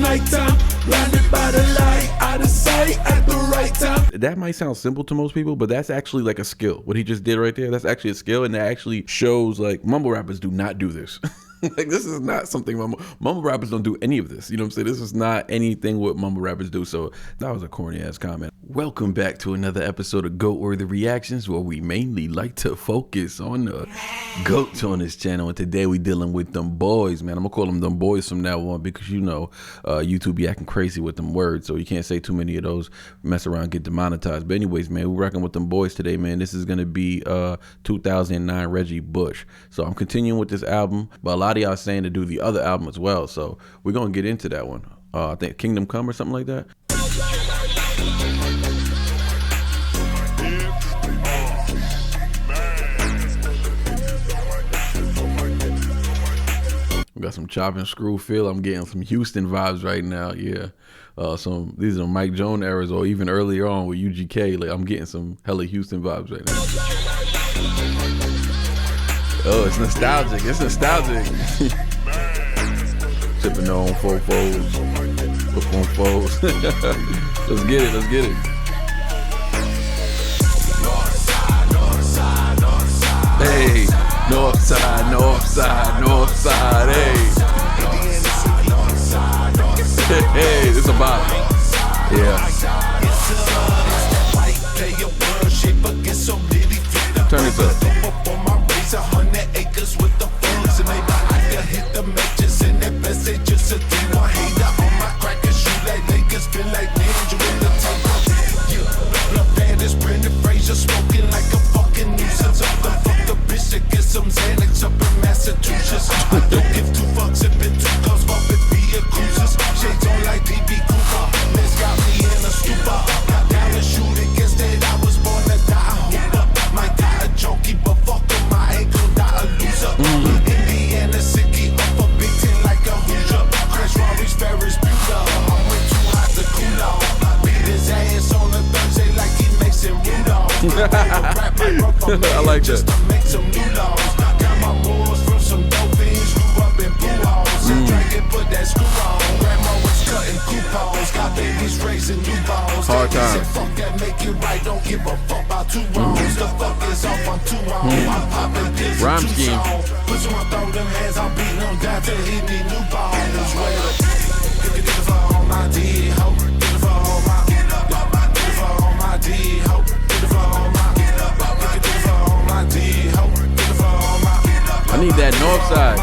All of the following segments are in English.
nighttime, blinded by the light, out of sight at the right time. That might sound simple to most people, but that's actually like a skill. What he just did right there, that's actually a skill, and that actually shows like mumble rappers do not do this. Like, this is not something mumble rappers don't do any of this. You know what I'm saying? This is not anything what mumble rappers do. So that was a corny ass comment. Welcome back to another episode of Goat-worthy Reactions, where we mainly like to focus on the goats on this channel. And today we dealing with them boys, man. I'm gonna call them boys from now on, because you know YouTube be acting crazy with them words, so you can't say too many of those, mess around, get demonetized. But anyways, man, we're rocking with them boys today, man. This is gonna be 2009 Reggie Bush. So I'm continuing with this album, but a lot of y'all saying to do the other album as well, so we're gonna get into that one. I think Kingdom Come or something like that. We got some chop and screw feel. I'm getting some Houston vibes right now. Yeah, these are Mike Jones eras, or even earlier on with UGK. Like, I'm getting some hella Houston vibes right now. Oh, it's nostalgic. It's nostalgic. Tipping on fofos. Up on foes. Let's get it. Let's get it. Hey, north side, north side, north side. Hey. Hey, this a vibe. Yeah. Turn this up. 100 acres with the funds, and they I can hit the matches, and that best they just a D1 hater on my cracker shoot like niggas feel like ninja in the tank. Yeah, blood bad is Brendan Fraser smoking like a fucking nuisance. I'm the fuck the bitch that gets some Xanax up in Massachusetts. I don't give two fucks if it two cups, fuck it be a cruises. Shades on like DB Cooper, let's got me in a stupor. Got down to shoot against that, I was born to die. I hope up, might die a junkie, but fuck him, I ain't gon' die a loser. Indiana City up a Big Ten like a Hoosier. Crash Rory's Ferris Bueller. I went too hot to cool off. Beat his ass on a Thursday like he makes it Rudolph. I like that. Just to make some new laws. Got my boys from some dolphins, grew up in blue halls. Dragon put that screw on. Grandma was cutting coupons. Got babies raising new balls. Hard time. Fuck that, make it right. Don't give a fuck about two wrongs. The fuck is off on too long. I'm popping this Rhyme scheme. Push my throw them hands, I'm beating them down till he need new balls. Get it for all my D ho. Get it for all my. Get it for all my D ho. Get it for all my. Get it for all my D ho. Get it for all my. I need that north side.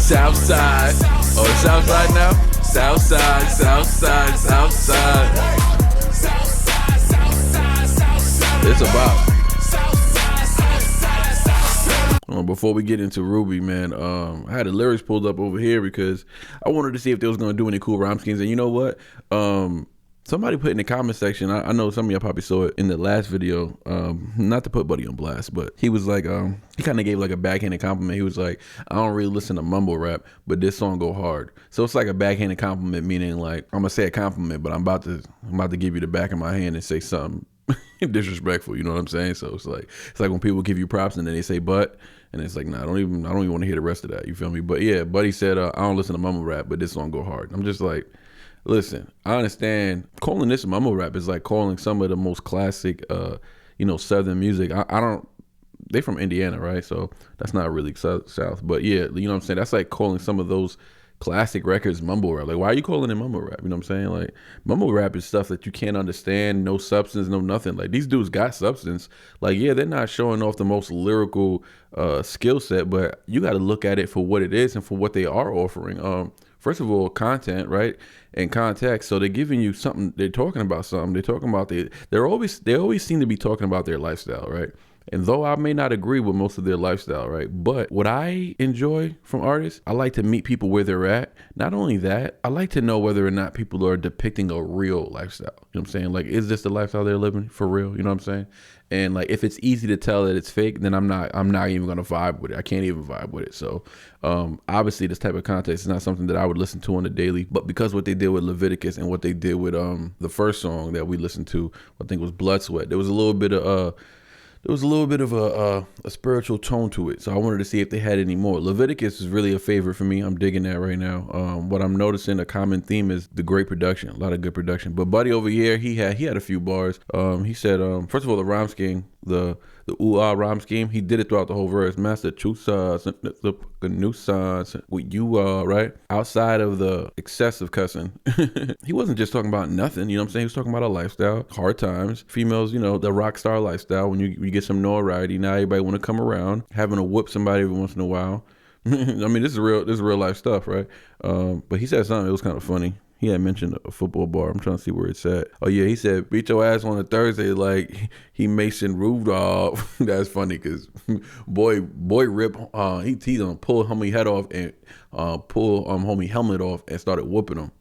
South side. Oh, it's south side now? South side, south side, south side. It's about. Before we get into Ruby, man, I had the lyrics pulled up over here because I wanted to see if they was gonna do any cool rhyme schemes. And you know what? Somebody put in the comment section, I know some of y'all probably saw it in the last video, not to put Buddy on blast, but he was like, he kind of gave like a backhanded compliment. He was like, I don't really listen to mumble rap, but this song go hard. So it's like a backhanded compliment, meaning like, I'm gonna say a compliment, but I'm about to give you the back of my hand and say something disrespectful, you know what I'm saying? So it's like when people give you props and then they say but, and it's like, nah, I don't even want to hear the rest of that, you feel me? But yeah, Buddy said, I don't listen to mumble rap, but this song go hard. I'm just like, listen, I understand calling this mumble rap is like calling some of the most classic, you know, Southern music. They from Indiana, right? So that's not really South, but yeah, you know what I'm saying? That's like calling some of those classic records mumble rap. Like, why are you calling it mumble rap? You know what I'm saying? Like, mumble rap is stuff that you can't understand, no substance, no nothing. Like, these dudes got substance. Like, yeah, they're not showing off the most lyrical skill set, but you got to look at it for what it is and for what they are offering. First of all, content, right? And context. So they're giving you something, they're talking about something, they're talking about they always seem to be talking about their lifestyle, right? And though I may not agree with most of their lifestyle, right? But what I enjoy from artists, I like to meet people where they're at. Not only that, I like to know whether or not people are depicting a real lifestyle. You know what I'm saying? Like, is this the lifestyle they're living for real? You know what I'm saying? And like, if it's easy to tell that it's fake, then I'm not even gonna vibe with it. I can't even vibe with it. So obviously this type of content is not something that I would listen to on the daily, but because what they did with Leviticus and what they did with the first song that we listened to, I think was Blood Sweat, there was a little bit of was a little bit of a spiritual tone to it. So I wanted to see if they had any more. Leviticus is really a favorite for me. I'm digging that right now. What I'm noticing, a common theme is the great production, a lot of good production. But Buddy over here, he had a few bars. He said, first of all, the rhyme scheme, the ooh-ah rhyme scheme, he did it throughout the whole verse. Massachusetts, the nuisance, with you right? Outside of the excessive cussing, he wasn't just talking about nothing, you know what I'm saying? He was talking about a lifestyle, hard times, females, you know, the rock star lifestyle. When you get some notoriety, now everybody want to come around, having to whoop somebody every once in a while. I mean, this is real life stuff, right? But he said something, it was kind of funny. He had mentioned a football bar. I'm trying to see where it's at. Oh yeah, he said beat your ass on a Thursday like he Mason Rudolph. That's funny because boy Rip he done pulled homie head off and pull homie helmet off and started whooping him.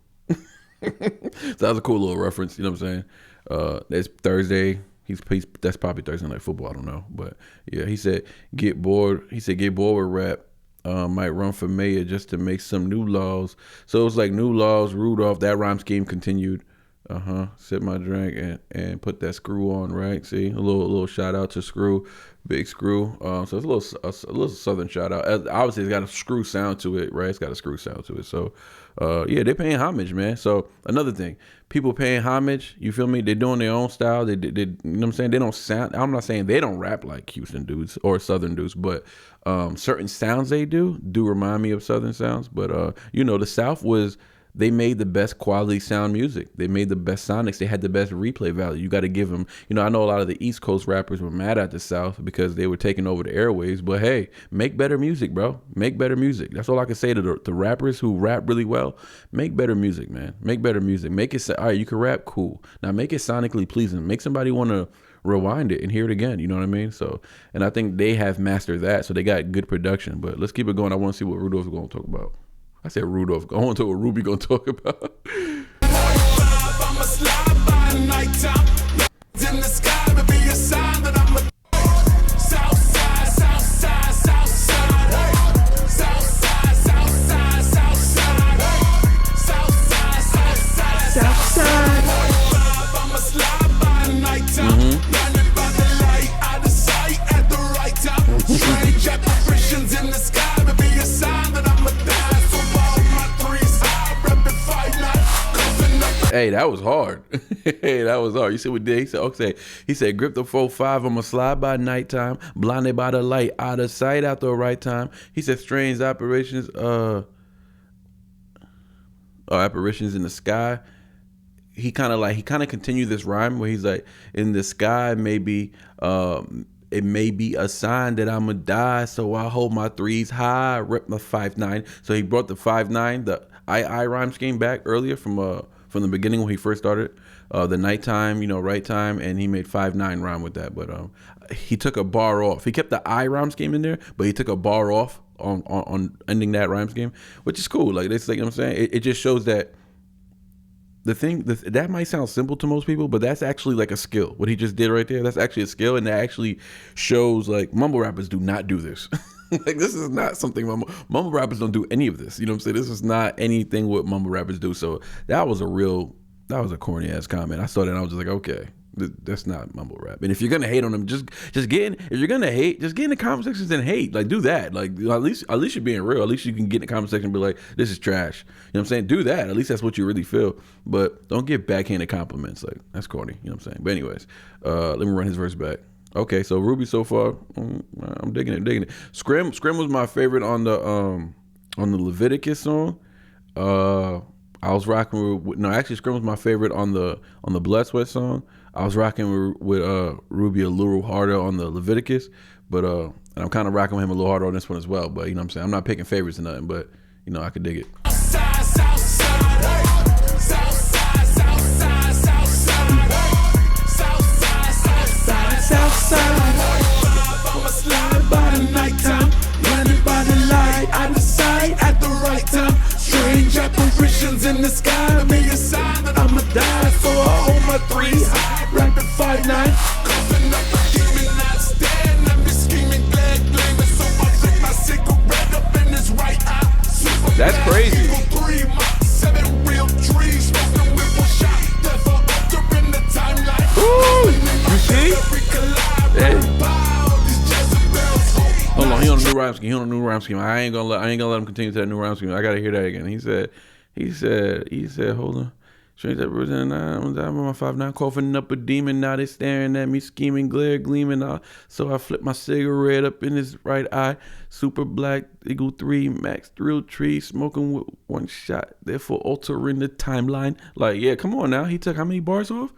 So that was a cool little reference. You know what I'm saying? That's Thursday. He's that's probably Thursday Night Football. I don't know, but yeah, he said get bored. He said get bored with rap. Might run for mayor just to make some new laws. So it was like new laws, Rudolph. That rhyme scheme continued. Sip my drink and put that screw on, right? See, a little shout out to Screw, Big Screw. So it's a little southern shout out. Obviously, it's got a screw sound to it, right? It's got a screw sound to it. So yeah, they're paying homage, man. So another thing, people paying homage. You feel me? They're doing their own style. They you know what I'm saying? They don't sound. I'm not saying they don't rap like Houston dudes or Southern dudes, but certain sounds they do remind me of Southern sounds. But you know, the South they made the best quality sound music. They made the best sonics. They had the best replay value. You got to give them, you know, I know a lot of the East Coast rappers were mad at the South because they were taking over the airwaves, but hey, make better music, bro. Make better music. That's all I can say to the rappers who rap really well. Make better music, man. Make better music. Make it, all right, you can rap, cool. Now make it sonically pleasing. Make somebody want to rewind it and hear it again. You know what I mean? So, and I think they have mastered that. So they got good production, but let's keep it going. I want to see what Rudolph's going to talk about. I said Rudolph. I want to know what Ruby gonna talk about. I'ma slide by nighttime. In the sky to be a sign that I'm a south side, south side, south side. South side, south side, south side. South side, south side, south side. I'ma slide by nighttime. Blinded by the light, out of sight at the right time. Strange apparitions in the sky to be a sign that I'm a die. Hey, that was hard. Hey, that was hard. You see what did? He said, okay. He said, grip the 4-5. I'ma slide by nighttime, blinded by the light, out of sight at the right time. He said, strange apparitions, apparitions in the sky. He kind of continued this rhyme where he's like, in the sky, maybe, it may be a sign that I'ma die, so I hold my threes high, rip my 5-9. So he brought the 5-9, the I rhyme scheme back earlier from the beginning when he first started, the nighttime, you know, right time, and he made 5-9 rhyme with that. But he took a bar off. He kept the I rhyme scheme in there, but he took a bar off on ending that rhyme scheme, which is cool. Like, it's like, you know what I'm saying, it just shows that that might sound simple to most people, but that's actually like a skill. What he just did right there, that's actually a skill, and that actually shows like mumble rappers do not do this. Like, this is not something mumble rappers don't do any of this. You know what I'm saying? This is not anything what mumble rappers do. So that was a corny ass comment. I saw that and I was just like, okay, that's not mumble rap. And if you're gonna hate on them, just get in. If you're gonna hate, just get in the comment sections and hate. Like, do that. Like, at least you're being real. At least you can get in the comment section and be like, this is trash. You know what I'm saying? Do that. At least that's what you really feel. But don't give backhanded compliments. Like, that's corny. You know what I'm saying? But anyways, let me run his verse back. Okay, so Ruby so far, I'm digging it. Scrim was my favorite on the Leviticus song. I was rocking with Scrim was my favorite on the Blood Sweat song. I was rocking with Ruby a little harder on the Leviticus, but and I'm kind of rocking with him a little harder on this one as well. But you know what I'm saying, I'm not picking favorites or nothing, but you know, I could dig it. Southside, I'ma slide by the nighttime, blinded by the light, out of sight at the right time. Strange apparitions in the sky, me a sign that I'ma die. So I hold my threes high, rapid 5-9, coughing up a demon, not stand. I'm just scheming, glad gleaming, so I flick my cigarette up in his right eye. Super that's crazy. 3 months, 7 real trees, smoking with 1 shot, therefore alter in the timeline. Ooh, you see? Hey. rhyme scheme. He on a new rhyme scheme. I ain't gonna let him continue to that new rhyme scheme. I gotta hear that again. He said, hold on. Strange that represent I'm on my 5'9", coughing up a demon. Now they staring at me, scheming, glare gleaming. So I flip my cigarette up in his right eye. Super black, Eagle 3, max thrill tree, smoking with one shot. Therefore altering the timeline. Like, yeah, come on now. He took how many bars off?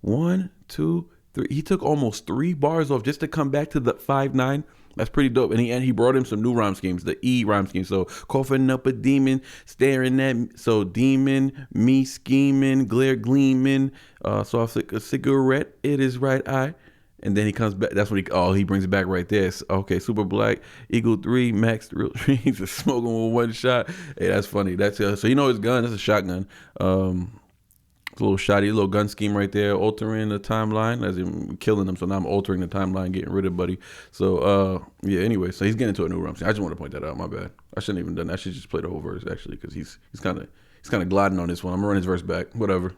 1, 2, 3. He took almost 3 bars off just to come back to the 5'9". That's pretty dope. And he brought him some new rhyme schemes, the E rhyme scheme. So coughing up a demon, staring at me. So demon, me scheming, glare gleaming. So I flick a cigarette in his right eye. And then he comes back. That's when he brings it back right there. So, okay, super black, Eagle 3, max thrill trees, smoking with one shot. Hey, that's funny. That's so you know his gun. That's a shotgun. A little shoddy, little gun scheme right there, altering the timeline as in killing them. So now I'm altering the timeline, getting rid of Buddy. So yeah. Anyway, so he's getting into a new rhyme scheme. I just want to point that out. My bad. I shouldn't even done that. I should just play the whole verse actually, because he's kind of gliding on this one. I'm gonna run his verse back. Whatever.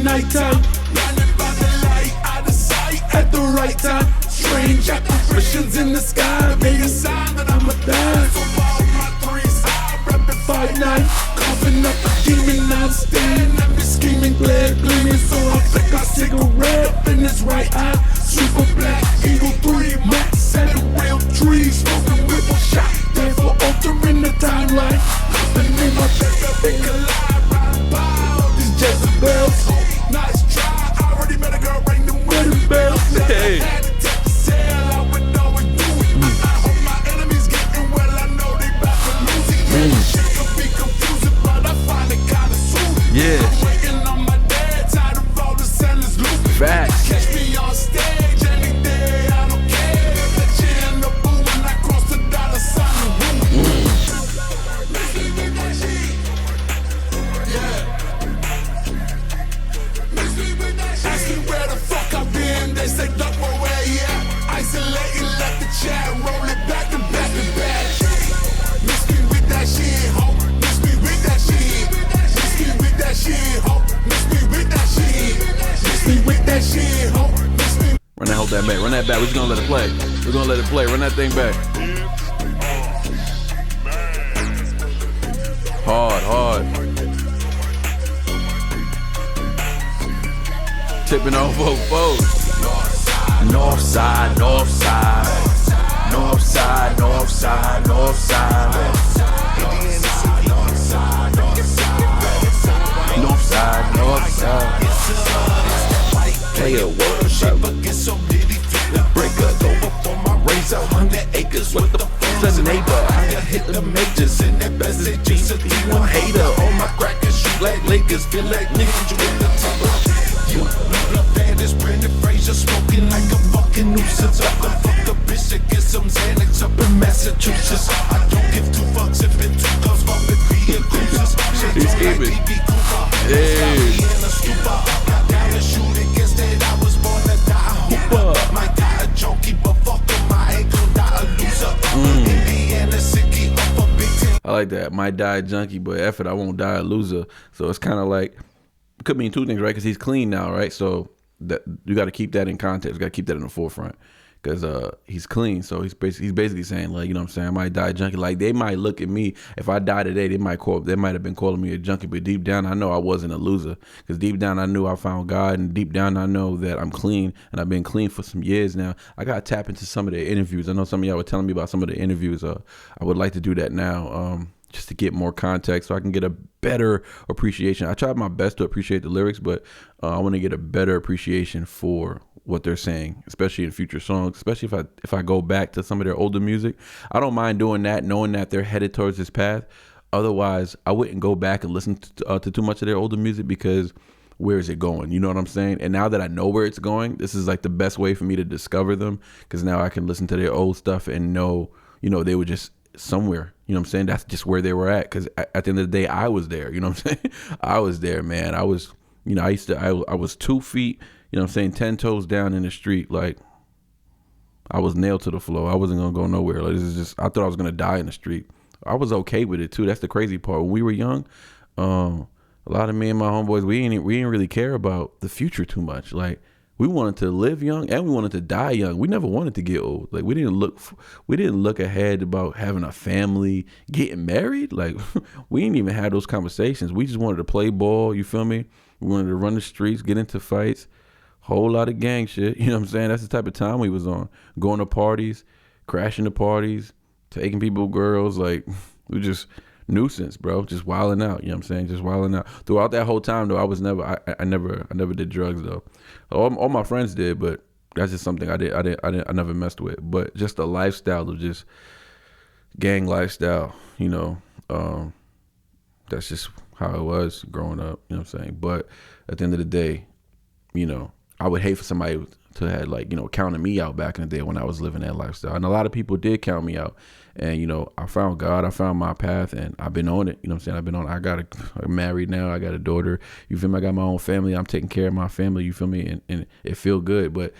Nighttime, blinded by the light, out of sight at the right time. Strange apparitions in the sky, made a sign that I'ma die. So all my 3's high, rapping 5'9", coughing up a demon. I'm staring at me, scheming, glare gleaming. So I flick a cigarette up in his right eye. Super black, Eagle 3, max at a real tree, smoking with one shot. Therefore altering the timeline. Hopping in my bed, collide, ride by all these Jezebels. Nice try, I already met a girl, ring them wedding bells. Hey. Had to take the sale, I would always do it. I hope my enemies getting well, I know they bout to lose it. Yeah, shit could be confusing, but I find it kinda soothing. Yeah. I'm waiting on my dad, tired of all the sellers looping. Facts. Catch me on stage any day, I don't care. The cheer and the boo when I cross the dollar sign the room. Where the fuck I been? They say duck where he at. Isolating, let the chat roll it back and back and back. Miss me with that shit, ho. Miss me with that shit. Miss me with that shit, ho. Miss me with that shit. Miss me with that shit, ho. Miss me. Run that whole that back. Run that back. We're just gonna let it play. We're gonna let it play. Run that thing back. Hard. Tipping on both folks. North side, north side. North side, north side, north side. North side, north side. Play a worship. Break a over for my razor. 100 acres with the friends and neighbor. I can hit the majors in that best it just a D1 hater. On my crackers, shoot like Lakers. Feel like ninja with the timber. You know the band is Brendan Fraser, smoking like a fucking nuisance. I can fuck a bitch and get some Xanax up in Massachusetts. I don't give 2 fucks if it 2 cups, fuck it be a cruises. He's scheming. Hey. Got down to shoot against it. I was born to die a hooper. Might die a junkie, but fuck him, I ain't gon' die a loser. Indiana City up a big 10. I like that. Might die a junkie, but F it, I won't die a loser. So it's kind of like, could mean 2 things, right? Because he's clean now, right? So that you got to keep that in context. You got to keep that in the forefront because he's clean. So he's basically saying, like, you know what I'm saying, I might die a junkie. Like, they might look at me, if I die today, they might have been calling me a junkie, but deep down I know I wasn't a loser, because deep down I knew I found God, and deep down I know that I'm clean, and I've been clean for some years now. I got to tap into some of the interviews. I know some of y'all were telling me about some of the interviews. I would like to do that now. Just to get more context so I can get a better appreciation. I tried my best to appreciate the lyrics, but I want to get a better appreciation for what they're saying, especially in future songs, especially if I go back to some of their older music. I don't mind doing that, knowing that they're headed towards this path. Otherwise, I wouldn't go back and listen to too much of their older music, because where is it going? You know what I'm saying? And now that I know where it's going, this is like the best way for me to discover them, because now I can listen to their old stuff and know, you know, they were just somewhere, you know what I'm saying? That's just where they were at, because at the end of the day, I was there, you know what I'm saying? I was there, man. I was, you know, I was 2 feet, you know what I'm saying, 10 toes down in the street. Like, I was nailed to the floor. I wasn't gonna go nowhere. Like, this is just, I thought I was gonna die in the street. I was okay with it too. That's the crazy part. When we were young, a lot of me and my homeboys, we didn't really care about the future too much. Like, We wanted to live young and we wanted to die young. We never wanted to get old. Like we didn't look ahead about having a family, getting married. Like we didn't even have those conversations. We just wanted to play ball. You feel me? We wanted to run the streets, get into fights, whole lot of gang shit. You know what I'm saying? That's the type of time we was on. Going to parties, crashing the parties, taking people, girls. Like we just nuisance, bro. Just wilding out. You know what I'm saying? Just wilding out. Throughout that whole time though, I never did drugs though. All my friends did, but that's just something I never messed with. But just the lifestyle of just gang lifestyle, you know, that's just how it was growing up, you know what I'm saying? But at the end of the day, you know, I would hate for somebody to have like, you know, counting me out back in the day when I was living that lifestyle. And a lot of people did count me out. And, you know, I found God, I found my path, and I've been on it. You know what I'm saying? I'm married now. I got a daughter. You feel me? I got my own family. I'm taking care of my family. You feel me? And it feel good. But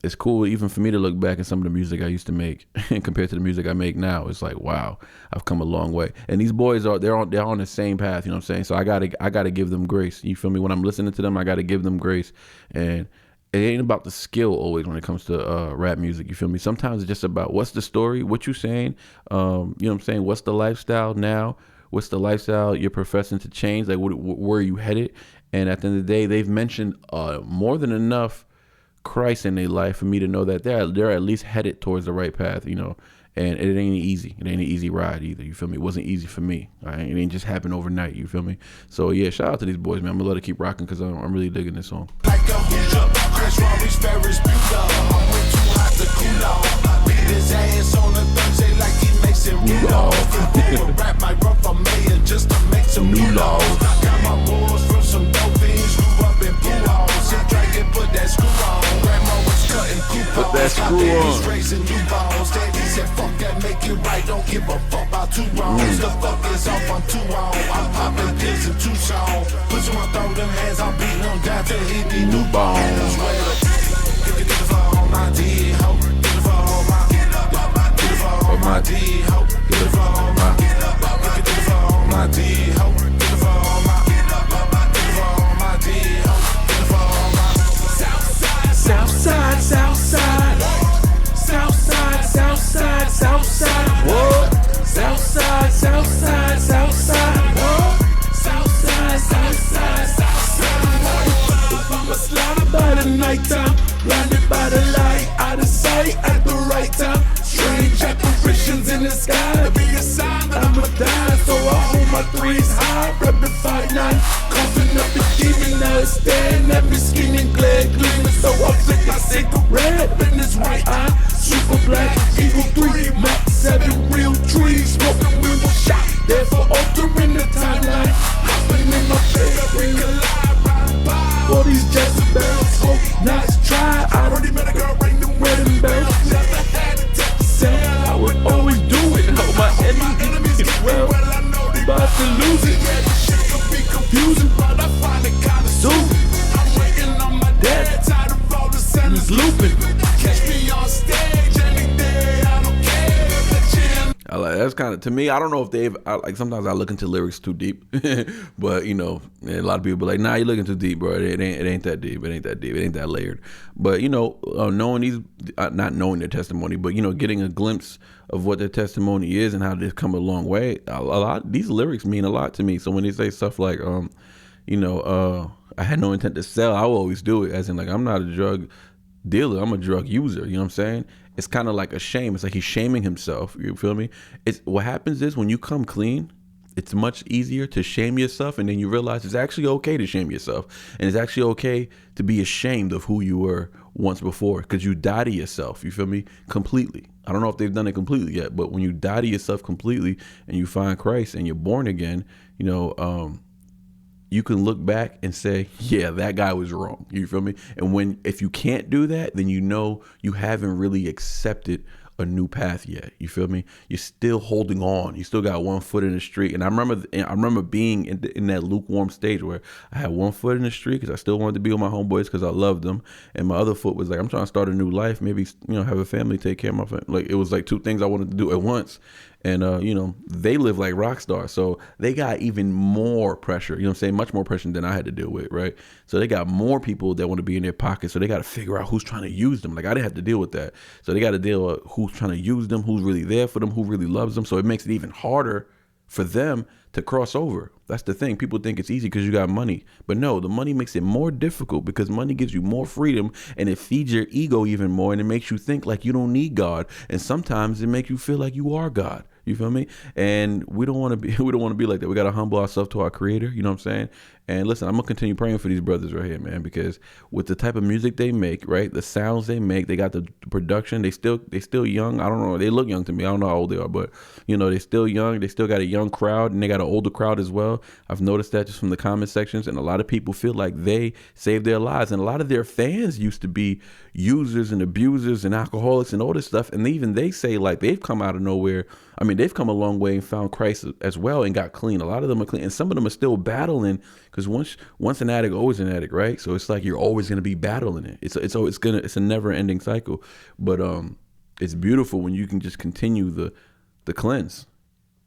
it's cool even for me to look back at some of the music I used to make and compared to the music I make now. It's like, wow, I've come a long way. And these boys they're on the same path. You know what I'm saying? So I gotta give them grace. You feel me? When I'm listening to them, I gotta give them grace. And it ain't about the skill always when it comes to rap music. You feel me? Sometimes it's just about what's the story, what you saying, you know what I'm saying? What's the lifestyle now? What's the lifestyle you're professing to change? Like, where are you headed? And at the end of the day, they've mentioned more than enough Christ in their life for me to know that they're at least headed towards the right path, you know. And it ain't easy. It ain't an easy ride either. You feel me? It wasn't easy for me. Right? It ain't just happen overnight. You feel me? So yeah, shout out to these boys, man. I'm gonna let it keep rocking because I'm really digging this song. Like a Hooja, Chris Robbie's Ferris Bueller. I'm way too hot to cool off. Beat his ass on a Thursday like he makes it Rudolph. Rap my rough a mayor just to make some new laws. Got my boys from some dope things, grew up in pool halls. And dragon put that screw on. Grandma was cutting coupons. Put that screw on. Raising new balls. Daddy said fuck that, make it right. Don't give a fuck about two wrongs. The fuck is off, I'm too wrong. I'm popping pills in Tucson. Push on, throw them hands, I'm beating them down till he need new bones. Get the fuck on my D, ho. Get the fuck on my. Get the fuck on my D, ho. Get the fuck on my. Get the fuck on my D, ho. Get the fuck on my. Get the fuck on my D, ho. Get the fuck on my. Southside, Southside, Southside. Southside, Southside, Southside. What? Southside, Southside, Southside. What? Southside, Southside, Southside. I'm a slider by the nighttime, blinded by the light, out of sight at the right time. Strange apparitions in the sky. Be a sign I'ma die, so I hold my threes high. Reppin' 5'9", coughing up the demon. Now it's staring at me, scheming, glare gleaming. So I flick my cigarette in his right eye. Super black, evil 3, Mac 7, real trees. Smoking weed, shot, therefore altering the timeline. Hopping in my bed, we collide, ride by. All these Jezebels, hope not try. I already met a girl, ring the wedding bells. Never had to take the sale, I would always do it. Hope my enemies get well, I know they about to lose it. Yeah, this shit can be confusing, but I find it kinda soothing. I'm waiting on my dad, tired of all the sentence looping. Catch me on stage any day, I don't care. The I like that's kind of, to me, I don't know if like sometimes I look into lyrics too deep, but you know, a lot of people are like, nah, you're looking too deep, bro. It ain't that deep. It ain't that deep. It ain't that layered. But you know, knowing these, not knowing their testimony, but you know, getting a glimpse of what their testimony is and how they've come a long way. A lot these lyrics mean a lot to me. So when they say stuff like, you know, I had no intent to sell, I will always do it. As in, like, I'm not a drug dealer, I'm a drug user. You know what I'm saying? It's kind of like a shame. It's like he's shaming himself. You feel me? It's what happens is when you come clean, it's much easier to shame yourself, and then you realize it's actually okay to shame yourself, and it's actually okay to be ashamed of who you were once before, because you die to yourself. You feel me? Completely. I don't know if they've done it completely yet, but when you die to yourself completely and you find Christ and you're born again, you know, you can look back and say, yeah, that guy was wrong. You feel me? And if you can't do that, then you know you haven't really accepted a new path yet. You feel me? You're still holding on. You still got one foot in the street. And I remember being in that lukewarm stage where I had one foot in the street because I still wanted to be with my homeboys because I loved them, and my other foot was like, I'm trying to start a new life. Maybe, have a family, take care of my family. Like, it was like two things I wanted to do at once. And, they live like rock stars. So they got even more pressure, much more pressure than I had to deal with, right? So they got more people that want to be in their pocket. So they got to figure out who's trying to use them. Like, I didn't have to deal with that. So they got to deal with who's trying to use them, who's really there for them, who really loves them. So it makes it even harder for them to cross over. That's the thing. People think it's easy because you got money. But no, the money makes it more difficult because money gives you more freedom, and it feeds your ego even more, and it makes you think like you don't need God. And sometimes it makes you feel like you are God. You feel me? And we don't want to be like that. We got to humble ourselves to our creator. You know what I'm saying? And listen, I'm going to continue praying for these brothers right here, man, because with the type of music they make, right? The sounds they make, they got the production. They still young. I don't know. They look young to me. I don't know how old they are, but they still young. They still got a young crowd, and they got an older crowd as well. I've noticed that just from the comment sections, and a lot of people feel like they saved their lives. And a lot of their fans used to be users and abusers and alcoholics and all this stuff. And even they say like they've come out of nowhere. I mean, they've come a long way and found Christ as well and got clean. A lot of them are clean, and some of them are still battling, because once an addict, always an addict, right? So it's like you're always going to be battling it. It's a never ending cycle. But it's beautiful when you can just continue the cleanse.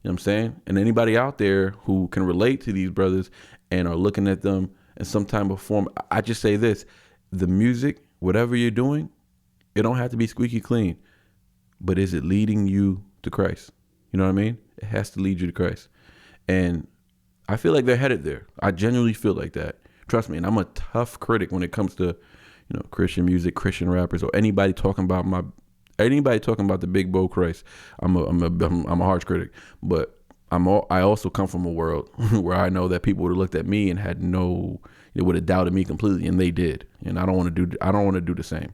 You know what I'm saying? And anybody out there who can relate to these brothers and are looking at them in some type of form, I just say this: the music, whatever you're doing, it don't have to be squeaky clean, but is it leading you to Christ? You know what I mean? It has to lead you to Christ. And I feel like they're headed there. I genuinely feel like that. Trust me. And I'm a tough critic when it comes to, Christian music, Christian rappers, or anybody talking about the big bow Christ. I'm a harsh critic, but I also come from a world where I know that people would have looked at me and they would have doubted me completely, and they did. And I don't want to do the same.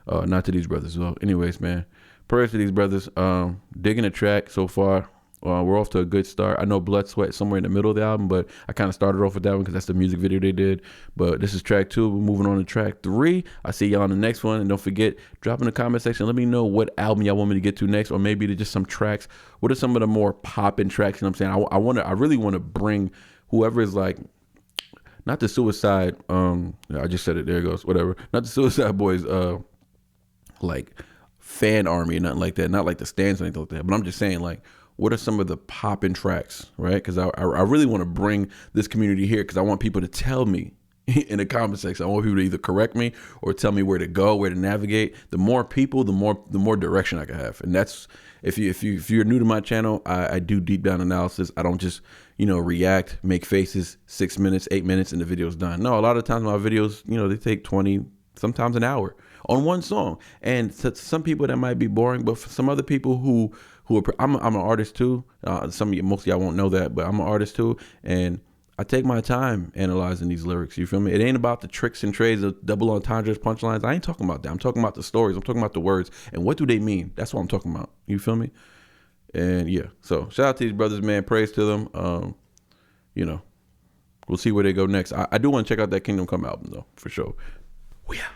Not to these brothers. Well, anyways, man, prayers to these brothers. Digging the track so far. We're off to a good start. I know Blood Sweat is somewhere in the middle of the album, but I kind of started off with that one because that's the music video they did. But this is track 2. We're moving on to track 3. I see y'all on the next one. And don't forget, drop in the comment section. Let me know what album y'all want me to get to next, or maybe to just some tracks. What are some of the more popping tracks? You know what I'm saying? I really want to bring whoever is like, not the Suicide. I just said it. There it goes. Whatever. Not the Suicide Boys. Like fan army or nothing like that. Not like the Stands or anything like that. But I'm just saying, like, what are some of the poppin' tracks, right? Because I really want to bring this community here, because I want people to tell me in the comment section. I want people to either correct me or tell me where to go, where to navigate. The more people, the more direction I can have. And that's, if you're new to my channel, I do deep down analysis. I don't just react, make faces, 6 minutes, 8 minutes, and the video's done. No, a lot of times my videos, they take 20, sometimes an hour on one song. And to some people that might be boring, but for some other people who are, I'm an artist too. Most of y'all won't know that, but I'm an artist too, and I take my time analyzing these lyrics. You feel me? It ain't about the tricks and trades of double entendres, punchlines. I ain't talking about that. I'm talking about the stories. I'm talking about the words and what do they mean. That's what I'm talking about. You feel me? And yeah, so shout out to these brothers, man. Praise to them. We'll see where they go next. I do want to check out that Kingdom Come album though, for sure. We out.